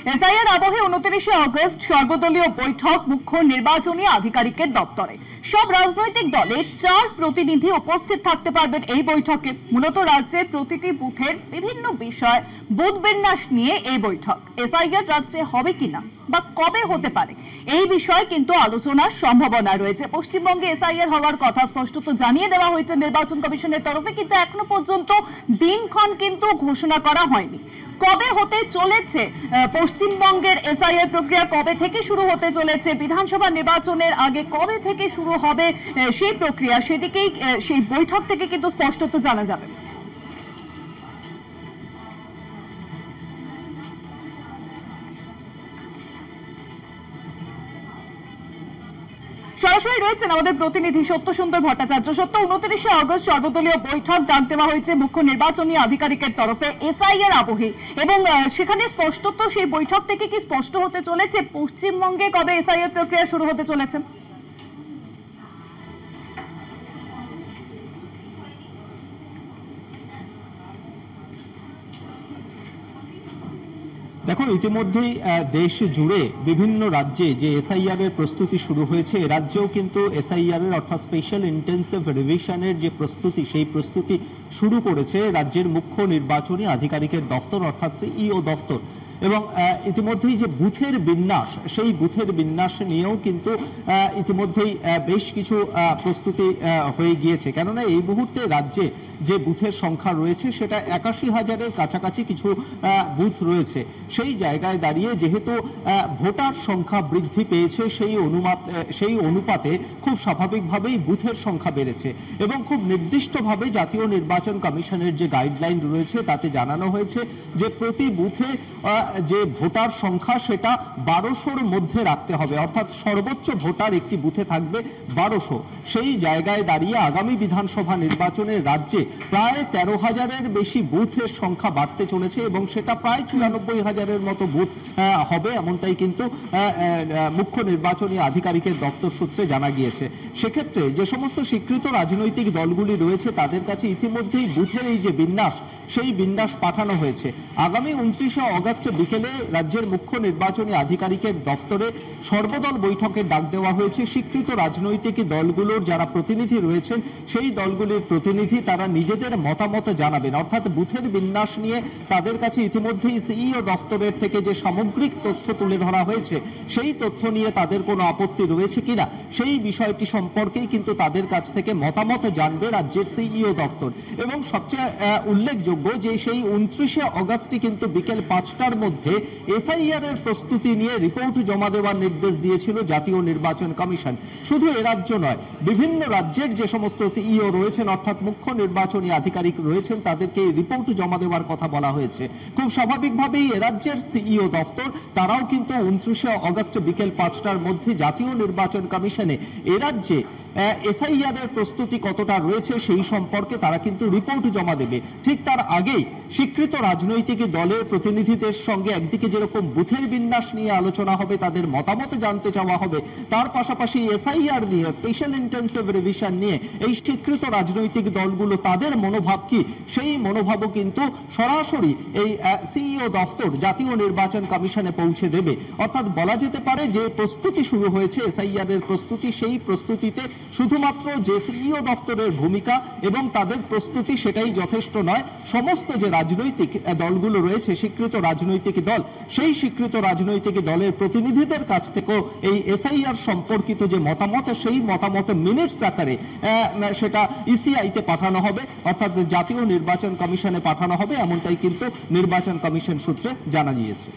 SIR আবহে 29 August সর্বদলীয় বৈঠক মুখ্য নির্বাচনী আধিকারিকের দপ্তরে। সব রাজনৈতিক দলে 4 প্রতিনিধি উপস্থিত থাকতে পারবেন এই বৈঠকে। মূলত রাজ্যের প্রতিটি বুথের বিভিন্ন বিষয় বুথ বিন্যাস নিয়ে এই বৈঠক। এসআইআর রাজ্যে হবে কিনা বা কবে হতে পারে এই বিষয়ে কিন্তু আলোচনার সম্ভাবনা রয়েছে। পশ্চিমবঙ্গে এসআইআর হওয়ার কথা স্পষ্টত জানিয়ে দেওয়া হয়েছে নির্বাচন কমিশনের তরফে, কিন্তু এখনো পর্যন্ত দিনক্ষণ কিন্তু ঘোষণা করা হয়নি। কবে হতে চলেছে পশ্চিমবঙ্গের এসআইআর প্রক্রিয়া, কবে থেকে শুরু হতে চলেছে, বিধানসভা নির্বাচনের আগে কবে থেকে শুরু হবে সেই প্রক্রিয়া, সেদিকেই সেই বৈঠক থেকে কিন্তু স্পষ্টত জানা যাবে। সরাসরি রয়েছেন আমাদের প্রতিনিধি সত্যসুন্দর ভট্টাচার্য। সত্য, 29 আগস্ট সর্বদলীয় বৈঠক ডাক দেওয়া হয়েছে মুখ্য নির্বাচনী আধিকারিকের তরফে এসআইআর আবহে, এবং সেখানে স্পষ্টত সেই বৈঠক থেকে কি স্পষ্ট হতে চলেছে পশ্চিমবঙ্গে কবে এসআইআর প্রক্রিয়া শুরু হতে চলেছে? দেখো, ইতিমধ্যেই দেশ জুড়ে বিভিন্ন রাজ্যে যে এসআইআর এর প্রস্তুতি শুরু হয়েছে, রাজ্যেও কিন্তু এসআইআর এর অর্থাৎ স্পেশাল ইন্টেন্সিভ রিভিশনের যে প্রস্তুতি, সেই প্রস্তুতি শুরু করেছে রাজ্যের মুখ্য নির্বাচনী আধিকারিকের দপ্তর অর্থাৎ সিইও দপ্তর। এবং ইতিমধ্যেই যে বুথের বিন্যাস, সেই বুথের বিন্যাস নিয়েও কিন্তু ইতিমধ্যেই বেশ কিছু প্রস্তুতি হয়ে গিয়েছে। কেননা এই মুহূর্তে রাজ্যে যে বুথের সংখ্যা রয়েছে সেটা ৮১,০০০-এর কাছাকাছি কিছু বুথ রয়েছে। সেই জায়গায় দাঁড়িয়ে যেহেতু ভোটার সংখ্যা বৃদ্ধি পেয়েছে, সেই অনুপাতে খুব স্বাভাবিকভাবেই বুথের সংখ্যা বেড়েছে। এবং খুব নির্দিষ্টভাবে জাতীয় নির্বাচন কমিশনের যে গাইডলাইন রয়েছে তাতে জানানো হয়েছে যে প্রতি বুথে যে ভোটার সংখ্যা সেটা ১২০০-র মধ্যে রাখতে হবে, অর্থাৎ সর্বোচ্চ ভোটার একটি বুথে থাকবে ১২০০। সেই জায়গায় দাঁড়িয়ে আগামী বিধানসভা নির্বাচনে রাজ্যে প্রায় ১৩,০০০-এর বেশি বুথের সংখ্যা বাড়তে চলেছে এবং সেটা প্রায় ৯৪,০০০-এর মতো বুথ হবে, এমনটাই কিন্তু মুখ্য নির্বাচনী আধিকারিকের দপ্তর সূত্রে জানা গিয়েছে। সেক্ষেত্রে যে সমস্ত স্বীকৃত রাজনৈতিক দলগুলি রয়েছে তাদের কাছে ইতিমধ্যেই বুথের এই যে বিন্যাস, সেই বিন্যাস পাঠানো হয়েছে। আগামী 29 আগস্ট বিকেলে রাজ্যের মুখ্য নির্বাচনী আধিকারিকের দপ্তরে সর্বদল বৈঠকের ডাক দেওয়া হয়েছে। স্বীকৃত রাজনৈতিক দলগুলোর যারা প্রতিনিধি রয়েছেন সেই দলগুলির প্রতিনিধি তারা নিজেদের মতামত জানাবেন, অর্থাৎ বুথের বিন্যাস নিয়ে তাদের কাছে ইতিমধ্যেই সিইও দপ্তরের থেকে যে সামগ্রিক তথ্য তুলে ধরা হয়েছে সেই তথ্য নিয়ে তাদের কোনো আপত্তি রয়েছে কিনা সেই বিষয়টি সম্পর্কেই কিন্তু তাদের কাছ থেকে মতামত জানবে রাজ্যের সিইও দপ্তর। এবং সবচেয়ে উল্লেখযোগ্য যে সেই 29 আগস্টই কিন্তু বিকেল ৫টার মধ্যে এসআইআর এর প্রস্তুতি নিয়ে রিপোর্ট জমা দেওয়ার নির্দেশ দিয়েছিল জাতীয় নির্বাচন কমিশন। শুধু এ রাজ্য নয়, বিভিন্ন রাজ্যের যে সমস্ত সিইও রয়েছেন অর্থাৎ মুখ্য নির্বাচনী আধিকারিক রয়েছেন তাদেরকে রিপোর্ট জমা দেওয়ার কথা বলা হয়েছে। খুব স্বাভাবিকভাবেই এ রাজ্যের সিইও দপ্তর তারাও কিন্তু 29 আগস্ট বিকেল ৫টার মধ্যে জাতীয় নির্বাচন কমিশনে এ রাজ্যে এসআইআর এর প্রস্তুতি কতটা রয়েছে সেই সম্পর্কে তারা কিন্তু রিপোর্ট জমা দেবে। ঠিক তার আগেই স্বীকৃত রাজনৈতিক দলের প্রতিনিধিদের সঙ্গে একদিকে যেরকম বুথের বিন্যাস নিয়ে আলোচনা হবে, তাদের মতামত জানতে চাওয়া হবে, তার পাশাপাশি এসআইআর নিয়ে স্পেশাল ইন্টেন্সিভ রিভিশন নিয়ে এই স্বীকৃত রাজনৈতিক দলগুলো তাদের মনোভাব কি সেই মনোভাবও কিন্তু সরাসরি এই সিইও দপ্তর জাতীয় নির্বাচন কমিশনে পৌঁছে দেবে। অর্থাৎ বলা যেতে পারে যে প্রস্তুতি শুরু হয়েছে এসআইআর এর প্রস্তুতি, সেই প্রস্তুতিতে শুধুমাত্র যে সিইও দপ্তরের ভূমিকা এবং তাদের প্রস্তুতি সেটাই যথেষ্ট নয়, সমস্ত যে রাজনৈতিক দলগুলো রয়েছে স্বীকৃত রাজনৈতিক দল, সেই স্বীকৃত রাজনৈতিক দলের প্রতিনিধিদের কাছ থেকেও এই এসআইআর সম্পর্কিত যে মতামত সেই মতামত মিনিটস আকারে সেটা ইসিআইতে পাঠানো হবে, অর্থাৎ জাতীয় নির্বাচন কমিশনে পাঠানো হবে, এমনটাই কিন্তু নির্বাচন কমিশন সূত্রে জানা গিয়েছে।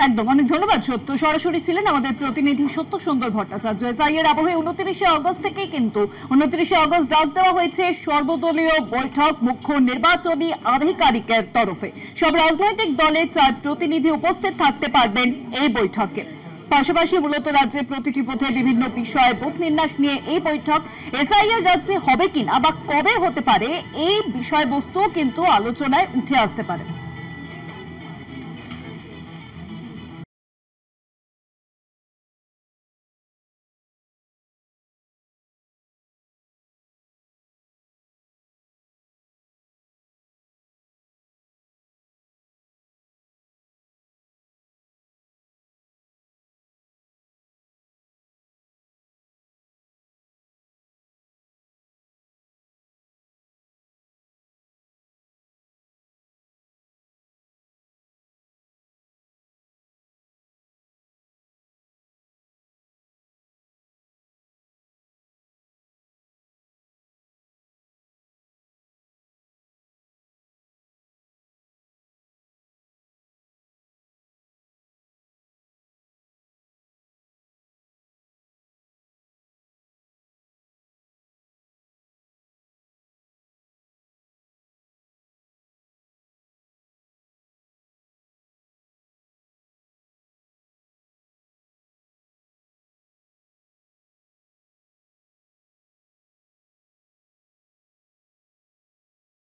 একদম, অনেক ধন্যবাদ সত্য। সরাসরি ছিলেন আমাদের প্রতিনিধি সত্যসুন্দর ভট্টাচার্য। এসআইআর আবহে 29 আগস্ট থেকে কিন্তু 29 আগস্ট ডাক দেওয়া হয়েছে সর্বদলীয় বৈঠক মুখ্য নির্বাচনী আধিকারিকের তরফে। সব রাজনৈতিক দলের 4 প্রতিনিধি উপস্থিত থাকতে পারবেন এই বৈঠকে। পাশাপাশি মূলত রাজ্যের প্রতিটি বুথে বিভিন্ন বিষয়ে বুথ বিন্যাস নিয়ে এই বৈঠক। এসআইআর রাজ্যে হবে কিনা বা কবে হতে পারে এই বিষয়বস্তু কিন্তু আলোচনায় উঠে আসতে পারে।